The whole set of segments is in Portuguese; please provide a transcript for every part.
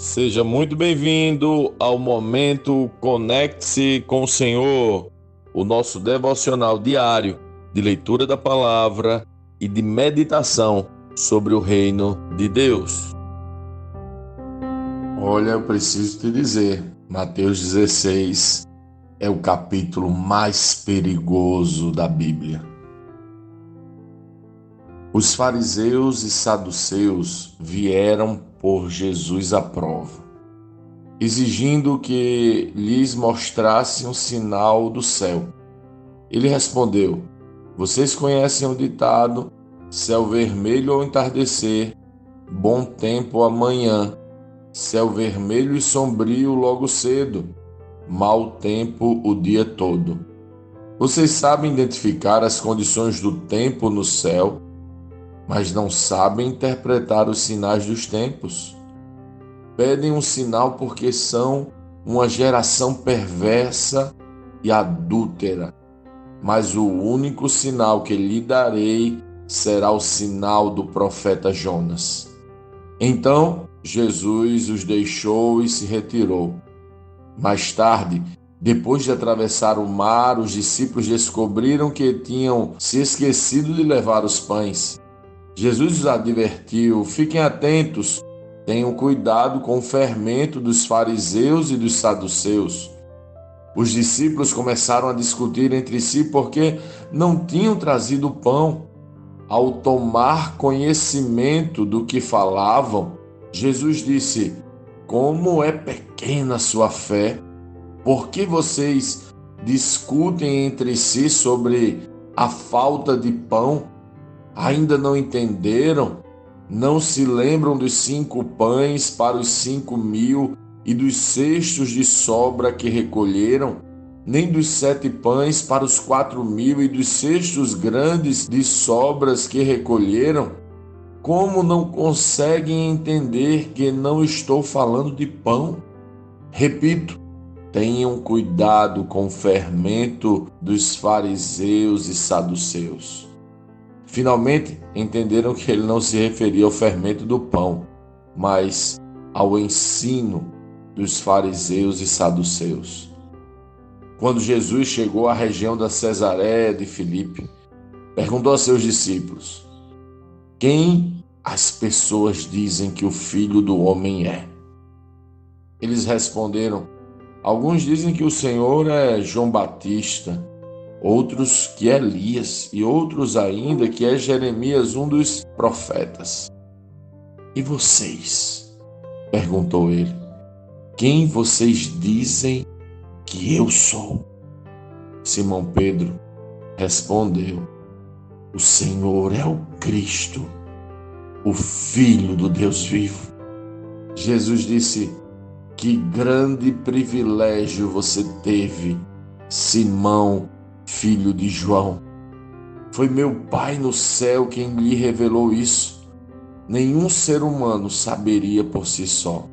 Seja muito bem-vindo ao Momento Conecte-se com o Senhor, o nosso devocional diário de leitura da palavra e de meditação sobre o reino de Deus. Olha, eu preciso te dizer, Mateus 16 é o capítulo mais perigoso da Bíblia. Os fariseus e saduceus vieram por Jesus à prova, exigindo que lhes mostrasse um sinal do céu. Ele respondeu: Vocês conhecem o ditado, céu vermelho ao entardecer, bom tempo amanhã, céu vermelho e sombrio logo cedo, mau tempo o dia todo. Vocês sabem identificar as condições do tempo no céu, mas não sabem interpretar os sinais dos tempos. Pedem um sinal porque são uma geração perversa e adúltera, mas o único sinal que lhe darei será o sinal do profeta Jonas. Então Jesus os deixou e se retirou. Mais tarde, depois de atravessar o mar, os discípulos descobriram que tinham se esquecido de levar os pães. Jesus os advertiu: fiquem atentos, tenham cuidado com o fermento dos fariseus e dos saduceus. Os discípulos começaram a discutir entre si porque não tinham trazido o pão. Ao tomar conhecimento do que falavam, Jesus disse: Como é pequena a sua fé! Por que vocês discutem entre si sobre a falta de pão? Ainda não entenderam? Não se lembram dos 5 pães para os 5.000 e dos cestos de sobra que recolheram? Nem dos 7 pães para os 4.000 e dos cestos grandes de sobras que recolheram? Como não conseguem entender que não estou falando de pão? Repito, tenham cuidado com o fermento dos fariseus e saduceus. Finalmente, entenderam que ele não se referia ao fermento do pão, mas ao ensino dos fariseus e saduceus. Quando Jesus chegou à região da Cesareia de Filipe, perguntou a seus discípulos: Quem as pessoas dizem que o Filho do Homem é? Eles responderam: Alguns dizem que o Senhor é João Batista, outros que é Elias e outros ainda que é Jeremias, um dos profetas. E vocês? Perguntou ele. Quem vocês dizem que eu sou? Simão Pedro respondeu: O Senhor é o Cristo, o Filho do Deus vivo. Jesus disse: Que grande privilégio você teve, Simão, filho de João. Foi meu Pai no céu quem lhe revelou isso. Nenhum ser humano saberia por si só.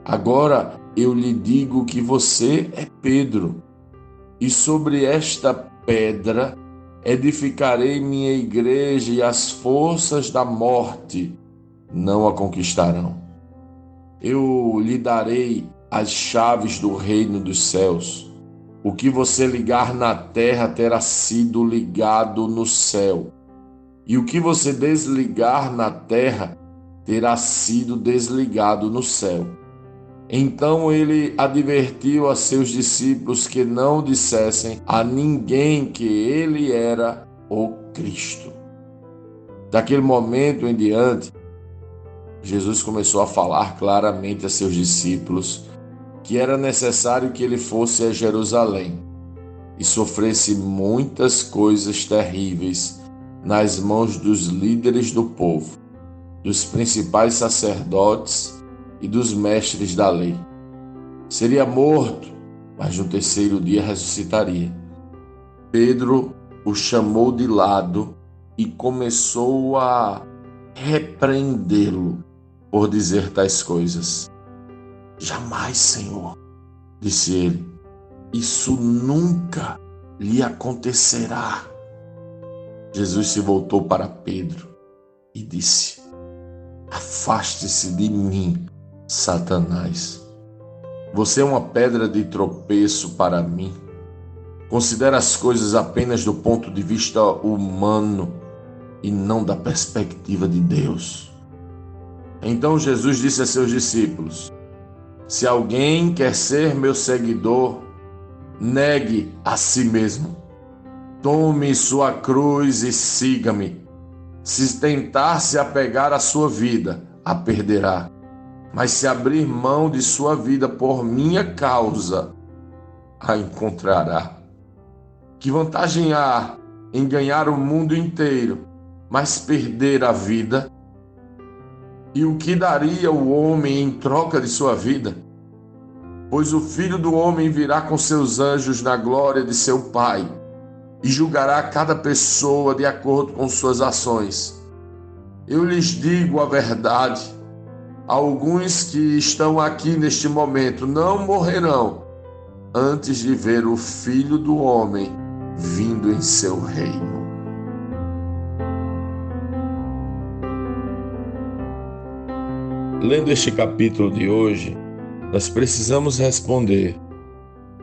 Agora eu lhe digo que você é Pedro, e sobre esta pedra edificarei minha igreja, e as forças da morte não a conquistarão. Eu lhe darei as chaves do reino dos céus. O que você ligar na terra terá sido ligado no céu, e o que você desligar na terra terá sido desligado no céu. Então ele advertiu a seus discípulos que não dissessem a ninguém que ele era o Cristo. Daquele momento em diante, Jesus começou a falar claramente a seus discípulos que era necessário que ele fosse a Jerusalém e sofresse muitas coisas terríveis nas mãos dos líderes do povo, dos principais sacerdotes e dos mestres da lei. Seria morto, mas no 3º dia ressuscitaria. Pedro o chamou de lado e começou a repreendê-lo por dizer tais coisas. Jamais, Senhor, disse ele, isso nunca lhe acontecerá. Jesus se voltou para Pedro e disse: Afaste-se de mim, Satanás. Você é uma pedra de tropeço para mim. Considera as coisas apenas do ponto de vista humano e não da perspectiva de Deus. Então Jesus disse a seus discípulos: se alguém quer ser meu seguidor, negue a si mesmo. Tome sua cruz e siga-me. Se tentar se apegar à sua vida, a perderá. Mas se abrir mão de sua vida por minha causa, a encontrará. Que vantagem há em ganhar o mundo inteiro, mas perder a vida? E o que daria o homem em troca de sua vida? Pois o Filho do Homem virá com seus anjos na glória de seu Pai e julgará cada pessoa de acordo com suas ações. Eu lhes digo a verdade: alguns que estão aqui neste momento não morrerão antes de ver o Filho do Homem vindo em seu reino. Lendo este capítulo de hoje, nós precisamos responder: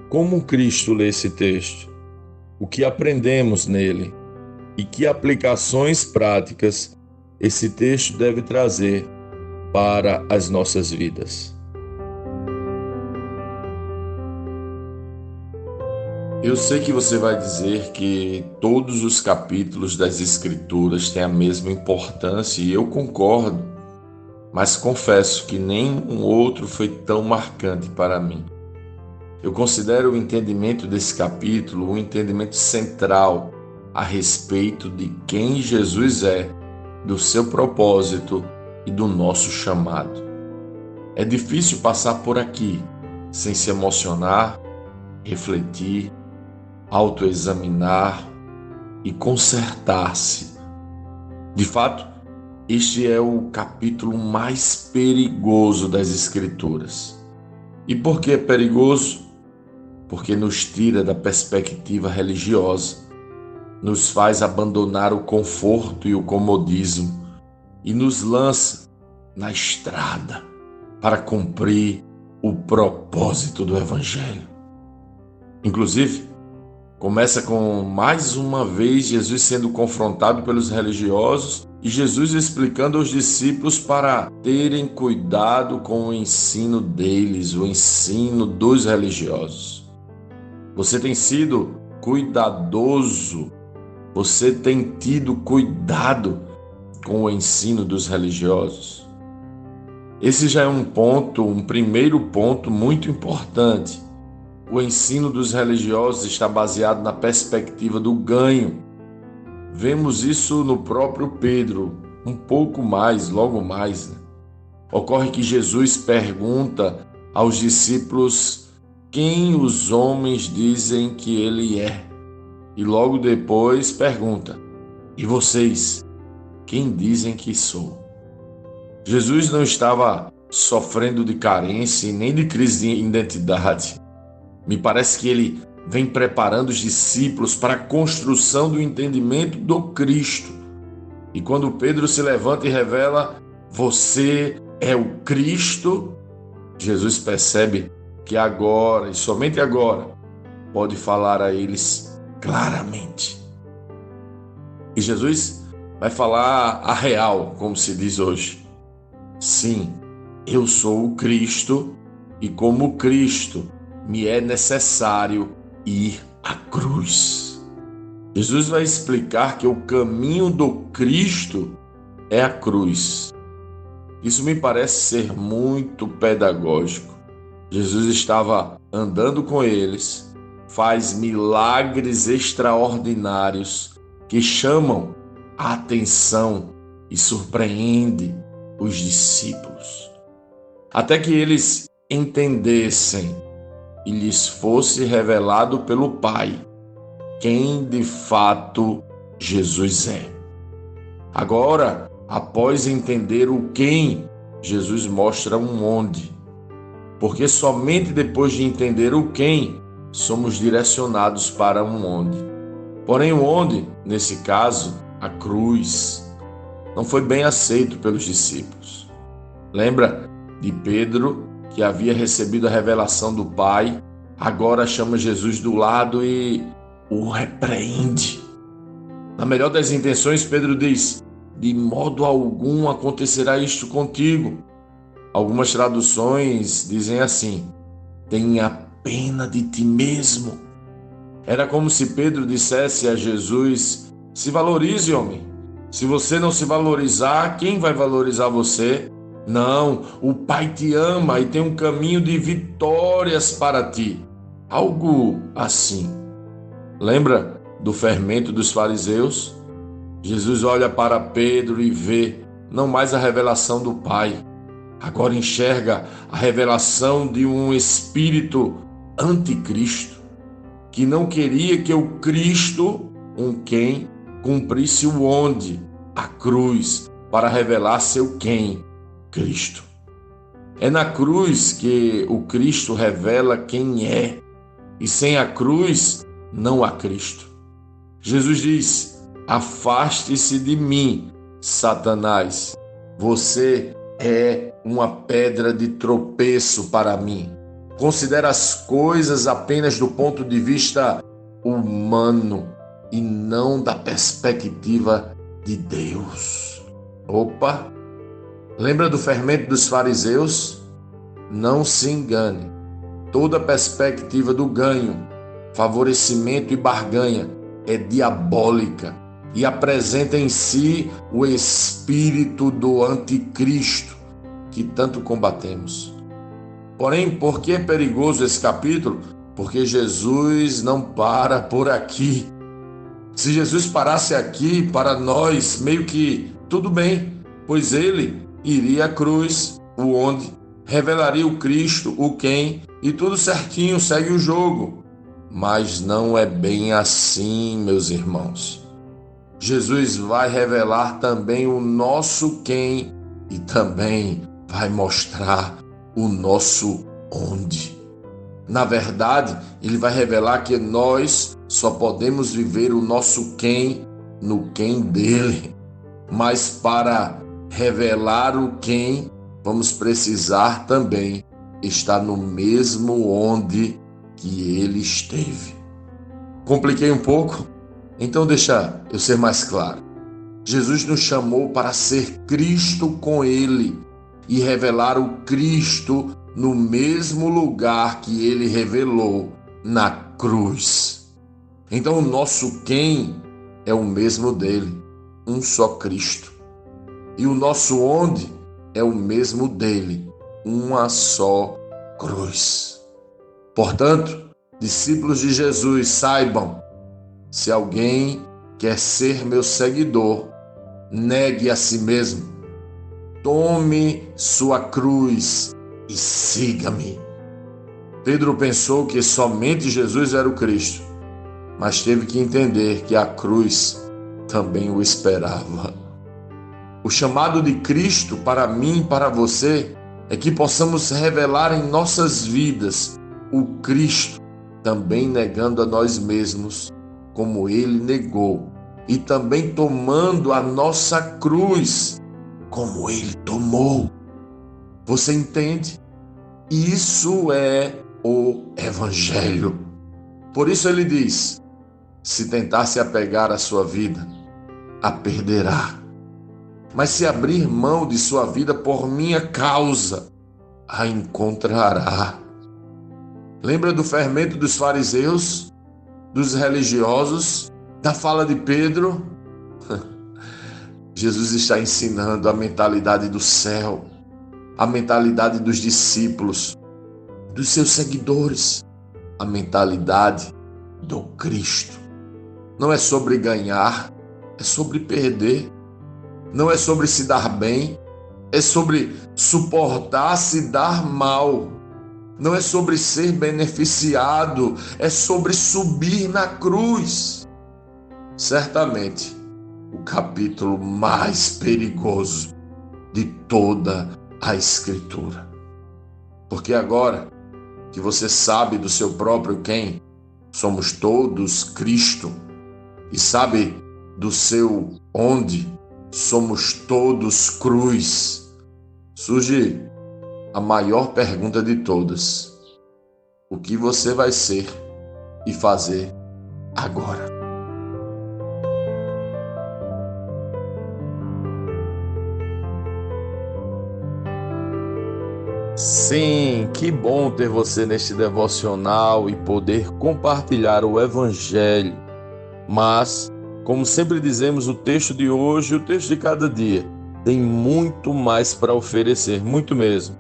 como Cristo lê esse texto? O que aprendemos nele? E que aplicações práticas esse texto deve trazer para as nossas vidas? Eu sei que você vai dizer que todos os capítulos das Escrituras têm a mesma importância, e eu concordo, mas confesso que nenhum outro foi tão marcante para mim. Eu considero o entendimento desse capítulo um entendimento central a respeito de quem Jesus é, do seu propósito e do nosso chamado. É difícil passar por aqui sem se emocionar, refletir, autoexaminar e consertar-se. De fato, este é o capítulo mais perigoso das Escrituras. E por que é perigoso? Porque nos tira da perspectiva religiosa, nos faz abandonar o conforto e o comodismo e nos lança na estrada para cumprir o propósito do Evangelho. Inclusive, começa com mais uma vez Jesus sendo confrontado pelos religiosos e Jesus explicando aos discípulos para terem cuidado com o ensino deles, o ensino dos religiosos. Você tem sido cuidadoso, você tem tido cuidado com o ensino dos religiosos? Esse já é um primeiro ponto muito importante. O ensino dos religiosos está baseado na perspectiva do ganho. Vemos isso no próprio Pedro, um pouco mais, logo mais, né? Ocorre que Jesus pergunta aos discípulos quem os homens dizem que ele é. E logo depois pergunta: e vocês, quem dizem que sou? Jesus não estava sofrendo de carência e nem de crise de identidade. Me parece que ele vem preparando os discípulos para a construção do entendimento do Cristo. E quando Pedro se levanta e revela: você é o Cristo, Jesus percebe que agora, e somente agora, pode falar a eles claramente. E Jesus vai falar a real, como se diz hoje. Sim, eu sou o Cristo, e como Cristo, me é necessário ir à cruz. Jesus vai explicar que o caminho do Cristo é a cruz. Isso me parece ser muito pedagógico. Jesus estava andando com eles, faz milagres extraordinários que chamam a atenção e surpreende os discípulos, até que eles entendessem e lhes fosse revelado pelo Pai quem de fato Jesus é. Agora, após entender o quem, Jesus mostra um onde. Porque somente depois de entender o quem, somos direcionados para um onde. Porém, o onde, nesse caso, a cruz, não foi bem aceito pelos discípulos. Lembra de Pedro, que havia recebido a revelação do Pai, agora chama Jesus do lado e o repreende. Na melhor das intenções, Pedro diz: de modo algum acontecerá isto contigo. Algumas traduções dizem assim: tenha pena de ti mesmo. Era como se Pedro dissesse a Jesus: se valorize, homem. Se você não se valorizar, quem vai valorizar você? Não, o Pai te ama e tem um caminho de vitórias para ti. Algo assim. Lembra do fermento dos fariseus? Jesus olha para Pedro e vê não mais a revelação do Pai, agora enxerga a revelação de um espírito anticristo, que não queria que o Cristo, quem, cumprisse o onde, a cruz, para revelar seu quem, Cristo. É na cruz que o Cristo revela quem é, e sem a cruz não há Cristo. Jesus diz: afaste-se de mim, Satanás. Você é uma pedra de tropeço para mim. Considera as coisas apenas do ponto de vista humano e não da perspectiva de Deus. Opa! Lembra do fermento dos fariseus? Não se engane. Toda perspectiva do ganho, favorecimento e barganha é diabólica e apresenta em si o espírito do anticristo que tanto combatemos. Porém, por que é perigoso esse capítulo? Porque Jesus não para por aqui. Se Jesus parasse aqui, para nós, meio que tudo bem, pois ele iria à cruz, o onde, revelaria o Cristo, o quem, e tudo certinho, segue o jogo. Mas não é bem assim, meus irmãos. Jesus vai revelar também o nosso quem e também vai mostrar o nosso onde. Na verdade, ele vai revelar que nós só podemos viver o nosso quem no quem dele. Mas para revelar o quem, vamos precisar também estar no mesmo onde que ele esteve. Compliquei um pouco? Então deixa eu ser mais claro. Jesus nos chamou para ser Cristo com ele e revelar o Cristo no mesmo lugar que ele revelou, na cruz. Então o nosso quem é o mesmo dele, um só Cristo. E o nosso onde é o mesmo dele, uma só cruz. Portanto, discípulos de Jesus, saibam, se alguém quer ser meu seguidor, negue a si mesmo, tome sua cruz e siga-me. Pedro pensou que somente Jesus era o Cristo, mas teve que entender que a cruz também o esperava. O chamado de Cristo para mim e para você é que possamos revelar em nossas vidas o Cristo, também negando a nós mesmos, como ele negou, e também tomando a nossa cruz, como ele tomou. Você entende? Isso é o Evangelho. Por isso ele diz: se tentar se apegar à sua vida, a perderá. Mas se abrir mão de sua vida por minha causa, a encontrará. Lembra do fermento dos fariseus, dos religiosos, da fala de Pedro? Jesus está ensinando a mentalidade do céu, a mentalidade dos discípulos, dos seus seguidores, a mentalidade do Cristo. Não é sobre ganhar, é sobre perder. Não é sobre se dar bem, é sobre suportar se dar mal. Não é sobre ser beneficiado, é sobre subir na cruz. Certamente, o capítulo mais perigoso de toda a Escritura. Porque agora que você sabe do seu próprio quem, somos todos Cristo, e sabe do seu onde, somos todos cruz, surge a maior pergunta de todas: o que você vai ser e fazer agora? Sim, que bom ter você neste devocional e poder compartilhar o Evangelho. Mas, como sempre dizemos, o texto de hoje, o texto de cada dia, tem muito mais para oferecer, muito mesmo.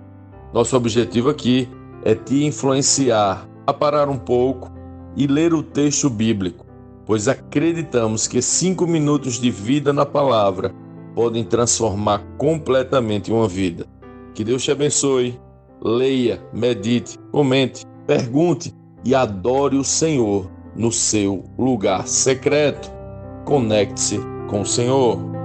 Nosso objetivo aqui é te influenciar a parar um pouco e ler o texto bíblico, pois acreditamos que 5 minutos de vida na palavra podem transformar completamente uma vida. Que Deus te abençoe. Leia, medite, comente, pergunte e adore o Senhor no seu lugar secreto. Conecte-se com o Senhor.